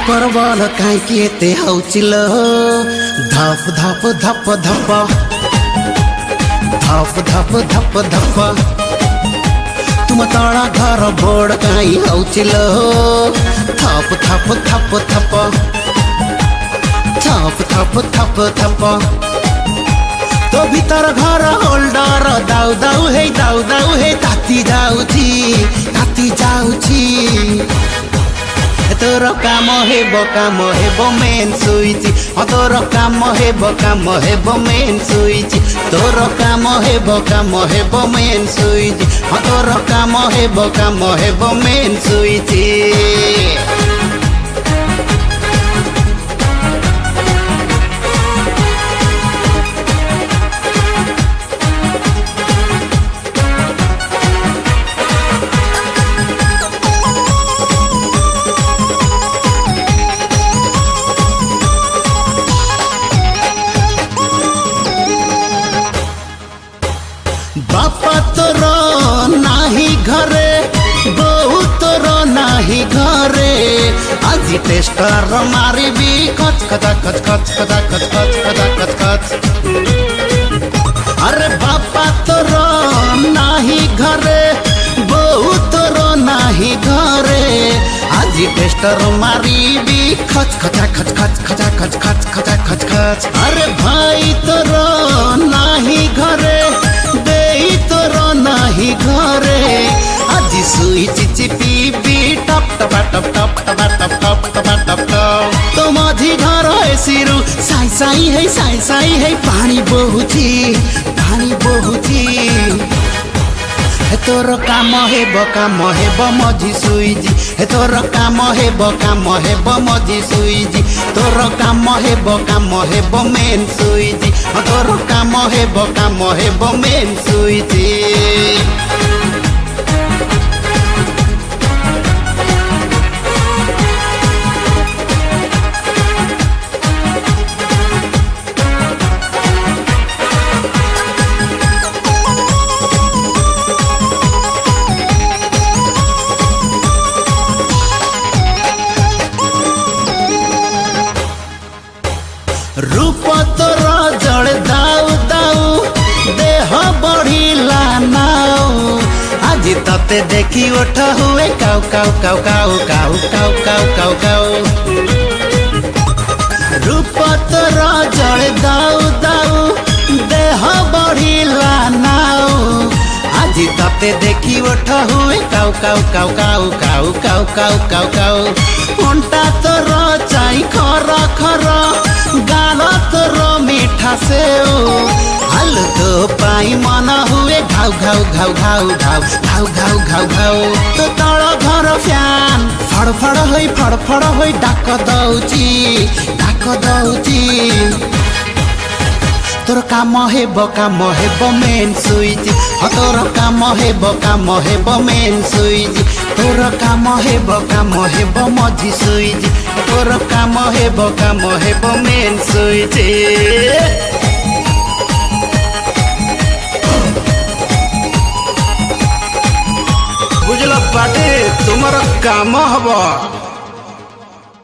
परवाल काई एते हौचिल धप धप धप धप धप धप धप धप तुम तड़ा घर बोर्ड काई हौचिल थप थप थप थप थप थप थप थप तो भीतर घर होल्डर दाउ दाउ हे ताती जाउची तोर काम हेब मेन सुइची तोर काम हेब मेन सुइची तोर काम हेब मेन सुइची तोर काम हेब मेन सुइची बापा तोर नाही घरे बहु तोर नाही घरे आज टेस्टर मारिबी खच खचा खच खच खचा खच खच खचा खच खच अरे बापा तोर नाही घरे बहु तोर नाही घरे आज टेस्टर मारिबी खच खचा खच खच खचा खच खच खचा खच खच अरे भाई तोर नाही घरे नाही घरे आज सुइची चिपी टप टप टप टप टप टप टप टप टप टप तो माझी घर एसिरु साई है पानी बहुची तोर काम हेब मझी सुइजी तोर काम हेब मझी सुइजी तोर काम हेब मेन सुइजी तोर काम हेब मेन सुइजी रूप तोर जड़ दाऊ दाऊ देह बढ़िला नाऊ आज तते देखी उठ हुए काउ काउ काउ काउ काउ काउ काउ काउ काउ रूप तोर जड़ दाऊ दाऊ देह बढ़िला नाऊ आज तते देखी उठ हुए काउ काउ काउ काउ काउ काउ काउ काउ काउ उंटा तोर चाई खर खर गाल तोर मीठा से हल तो पाई मन हुए घाउ घाउ घाउ घाउ घाउ घाउ घाउ घाउ घाउ तो तल घर फ्यान फड़फड़ होई डाक दउची तोर काम हेब मेन सुइजी तोर काम हेब मेन सुइजी तोर काम हेब मझी सुइजी तोर काम हेब मेन सुइजी बुझल बाटे तुमर काम हब।